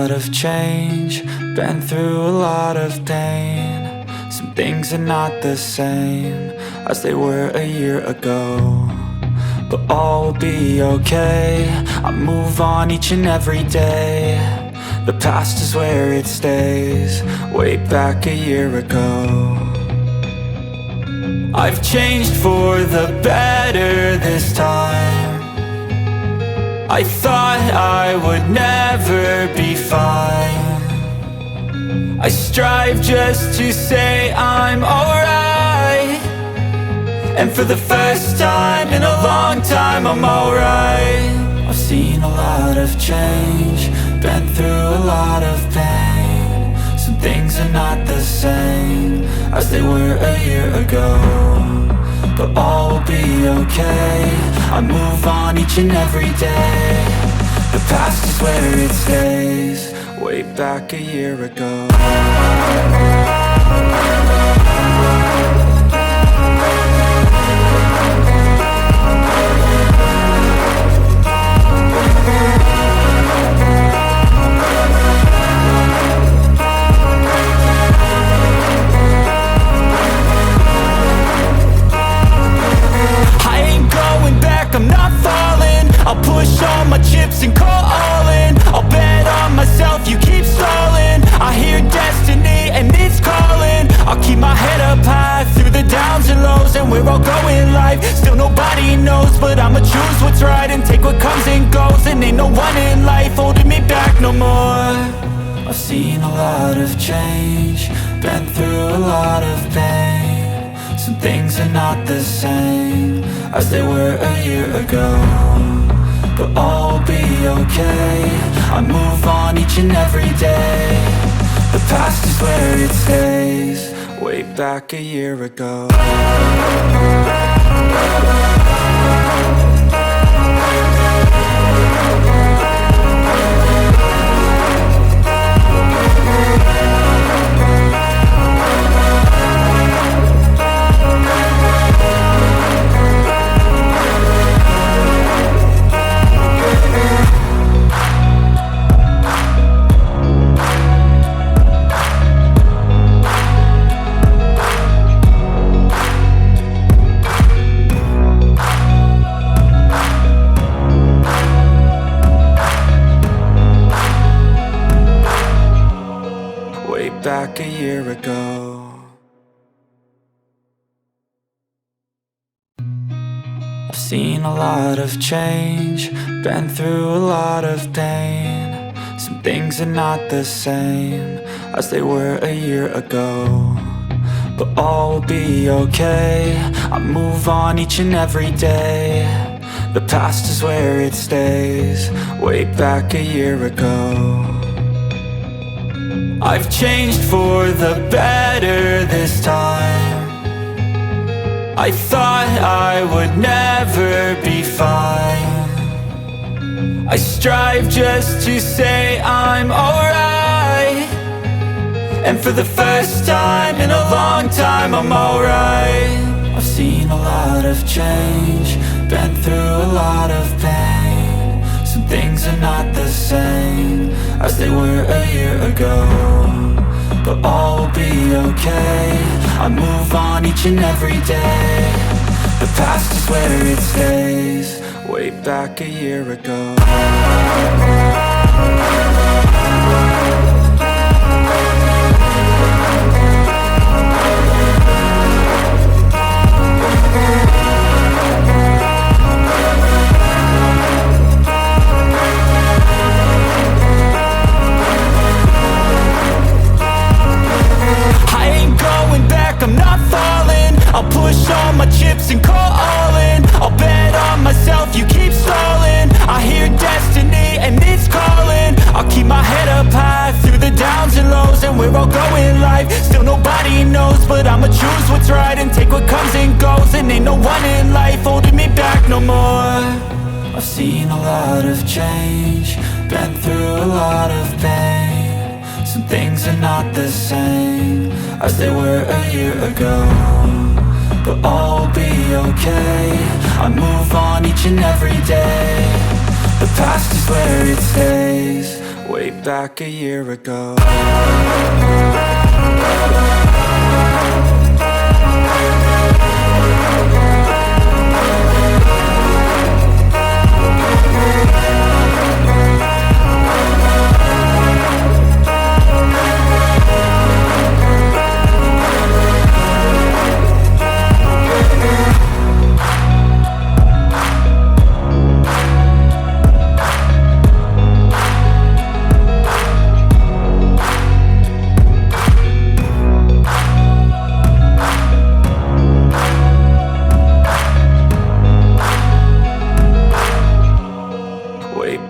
lot of change, been through a lot of pain. Some things are not the same as they were a year ago, but all will be okay. I move on each and every day. The past is where it stays, way back a year ago. I've changed for the better this time. I thought I would never be fine. I strive just to say I'm alright, and for the first time in a long time I'm alright. I've seen a lot of change, been through a lot of pain. Some things are not the same as they were a year ago, but all will be okay. I move on each and every day. The past is where it stays, way back a year ago. I'm not falling, I'll push all my chips and call all in. I'll bet on myself, you keep stalling. I hear destiny and it's calling. I'll keep my head up high through the downs and lows, and we're all going life. Still nobody knows, but I'ma choose what's right and take what comes and goes. And ain't no one in life holding me back no more. I've seen a lot of change, been through a lot of pain. Some things are not the same as they were a year ago, but all will be okay. I move on each and every day. The past is where it stays, way back a year ago. Back a year ago. I've seen a lot of change, been through a lot of pain. Some things are not the same as they were a year ago, but all will be okay. I move on each and every day. The past is where it stays, way back a year ago. I've changed for the better this time. I thought I would never be fine. I strive just to say I'm alright, and for the first time in a long time I'm alright. I've seen a lot of change, been through a lot of pain. Some things are not the same as they were a year ago, but all will be okay. I move on each and every day. The past is where it stays, way back a year ago. I'm not falling, I'll push all my chips and call all in. I'll bet on myself, you keep stalling. I hear destiny and it's calling. I'll keep my head up high through the downs and lows, and we're all going life. Still nobody knows, but I'ma choose what's right and take what comes and goes. And ain't no one in life holding me back no more. I've seen a lot of change, been through a lot of pain. Some things are not the same as they were a year ago, but all will be okay. I move on each and every day. The past is where it stays, way back a year ago.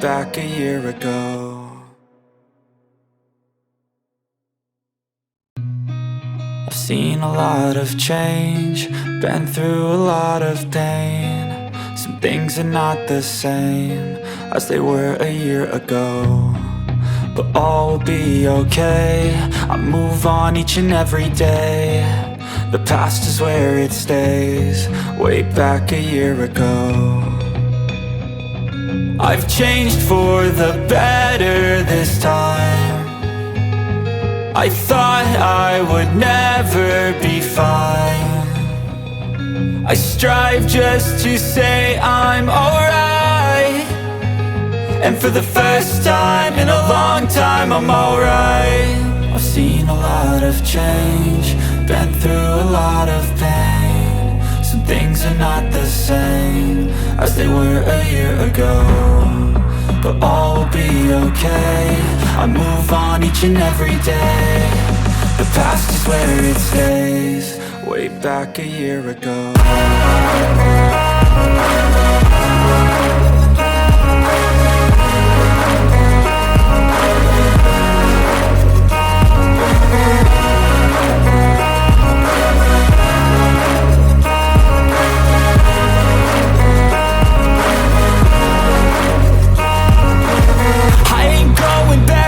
Back a year ago. I've seen a lot of change, been through a lot of pain. Some things are not the same as they were a year ago, but all will be okay. I move on each and every day. The past is where it stays, way back a year ago. I've changed for the better this time. I thought I would never be fine. I strive just to say I'm alright, and for the first time in a long time I'm alright. I've seen a lot of change, been through a lot of pain. Some things are not the same as they were a year ago, but all will be okay. I move on each and every day. The past is where it stays, way back a year ago.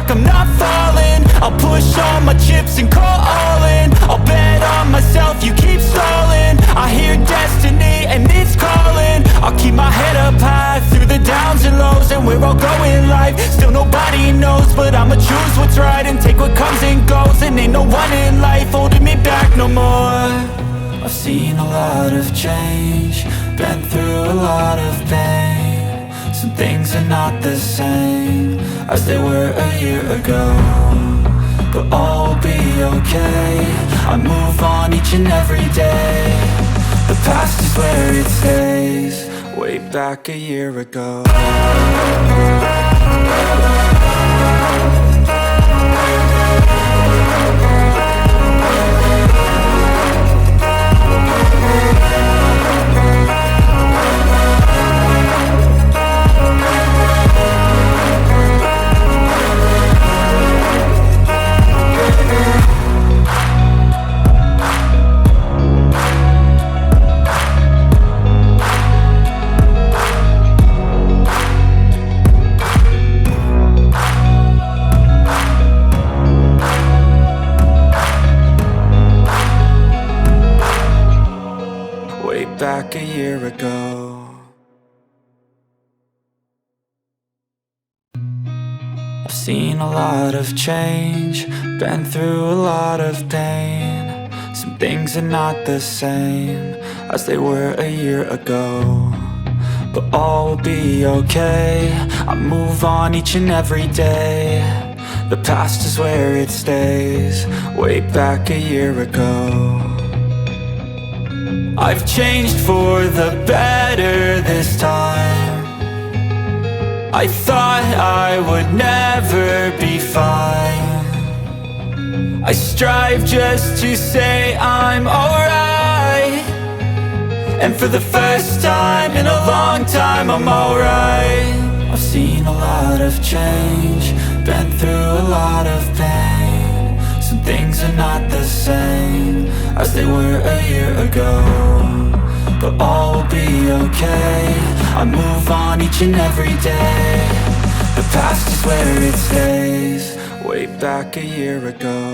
I'm not falling, I'll push all my chips and call all in. I'll bet on myself, you keep stalling. I hear destiny and it's calling. I'll keep my head up high through the downs and lows, and we're all going in life. Still nobody knows, but I'ma choose what's right and take what comes and goes. And ain't no one in life holding me back no more. I've seen a lot of change, been through a lot of pain. Some things are not the same as they were a year ago, but all will be okay. I move on each and every day. The past is where it stays, way back a year ago. Back a year ago. I've seen a lot of change, been through a lot of pain. Some things are not the same as they were a year ago, but all will be okay. I move on each and every day. The past is where it stays, way back a year ago. I've changed for the better this time. I thought I would never be fine. I strive just to say I'm alright, and for the first time in a long time I'm alright. I've seen a lot of change, been through a lot of pain. Some things are not the same as they were a year ago, but all will be okay. I move on each and every day. The past is where it stays, way back a year ago.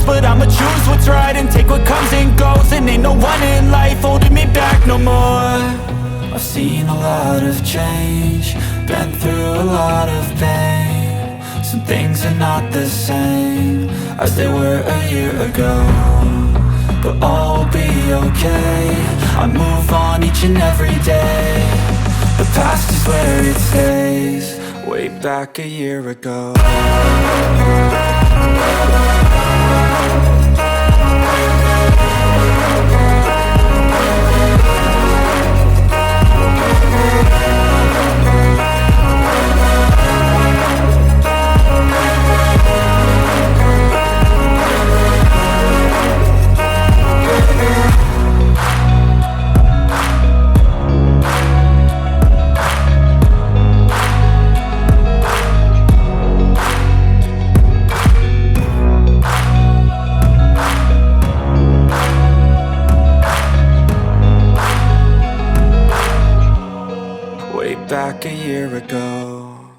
but I'ma choose what's right and take what comes and goes. And ain't no one in life holding me back no more. I've seen a lot of change, been through a lot of pain. Some things are not the same as they were a year ago, but all will be okay. I move on each and every day. The past is where it stays, way back a year ago. Back a year ago.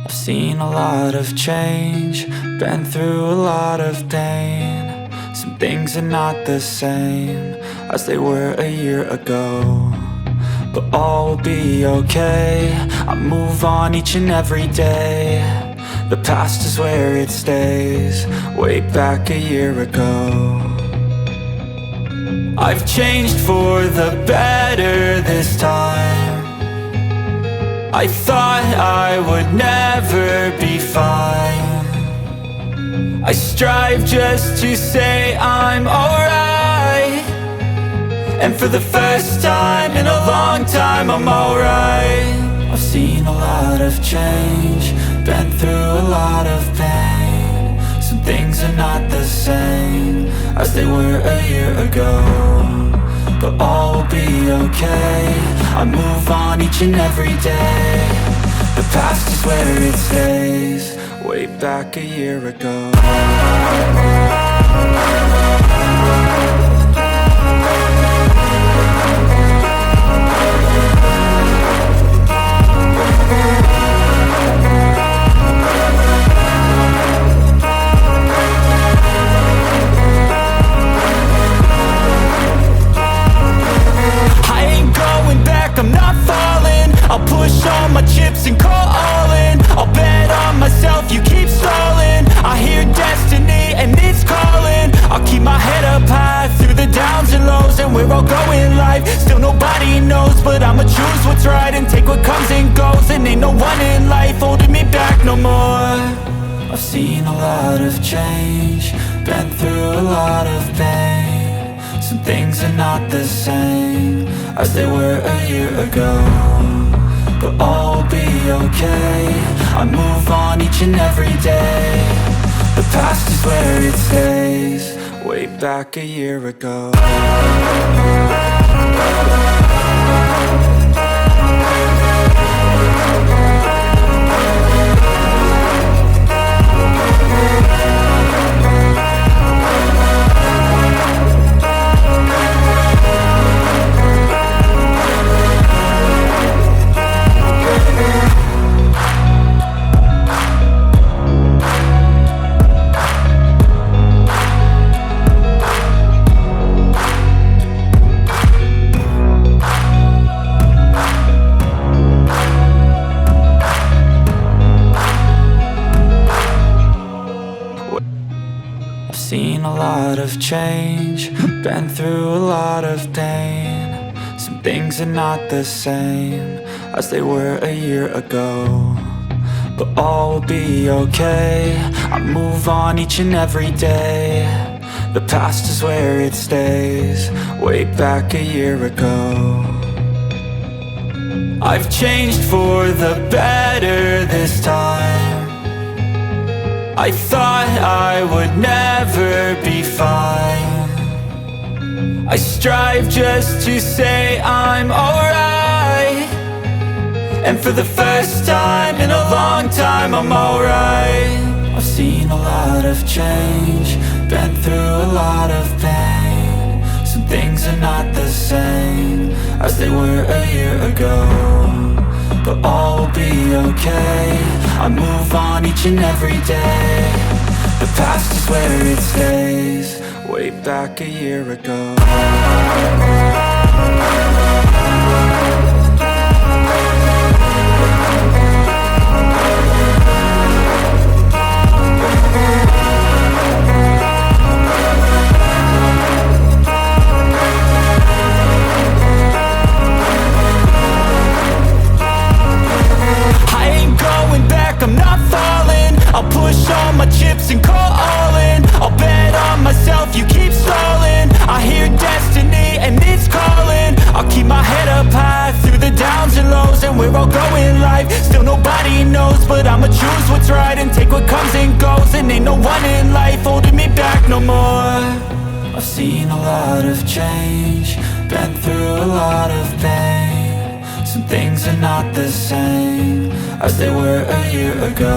I've seen a lot of change, been through a lot of pain. Some things are not the same as they were a year ago, but all will be okay. I move on each and every day. The past is where it stays, way back a year ago. I've changed for the better this time. I thought I would never be fine. I strive just to say I'm alright, and for the first time in a long time I'm alright. I've seen a lot of change, been through a lot of pain. Some things are not the same as they were a year ago, but all will be okay. I move on each and every day. The past is where it stays, way back a year ago. I'm not falling, I'll push all my chips and call all in. I'll bet on myself, you keep stalling. I hear destiny and it's calling. I'll keep my head up high through the downs and lows, and where I'll go in life, still nobody knows. But I'ma choose what's right and take what comes and goes. And ain't no one in life holding me back no more. I've seen a lot of change, been through a lot of pain. Some things are not the same as they were a year ago, but all will be okay. I move on each and every day. The past is where it stays, way back a year ago. Seen a lot of change, been through a lot of pain. Some things are not the same as they were a year ago, but all will be okay. I move on each and every day. The past is where it stays, way back a year ago. I've changed for the better this time. I thought I would never be fine. I strive just to say I'm alright, and for the first time in a long time I'm alright. I've seen a lot of change, been through a lot of pain. Some things are not the same as they were a year ago, but all will be okay. I move on each and every day. The past is where it stays. Way back a year ago. I'm not falling. I'll push all my chips and call all in. I'll bet on myself, you keep stalling. I hear destiny and it's calling. I'll keep my head up high through the downs and lows. And we're all going life, still nobody knows. But I'ma choose what's right and take what comes and goes. And ain't no one in life holding me back no more. I've seen a lot of change, been through a lot of pain. Some things are not the same as they were a year ago,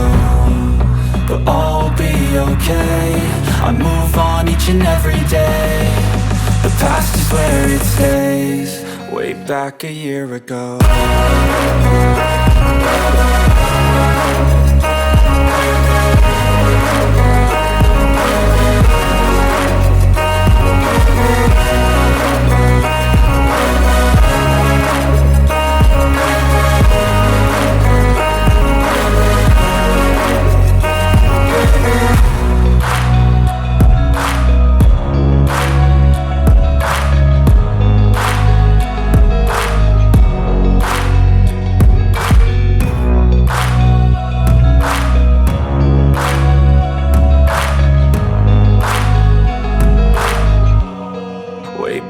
but all will be okay. I move on each and every day. The past is where it stays. Way back a year ago.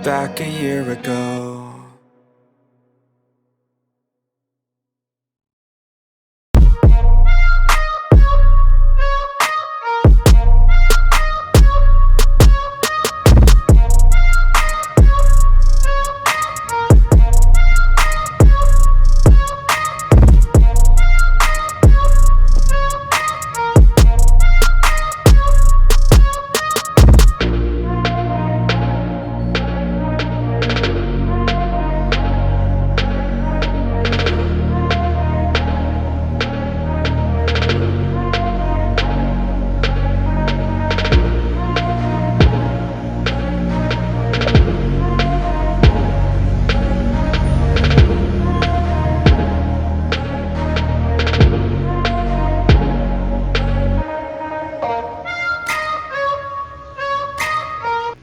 Back a year ago.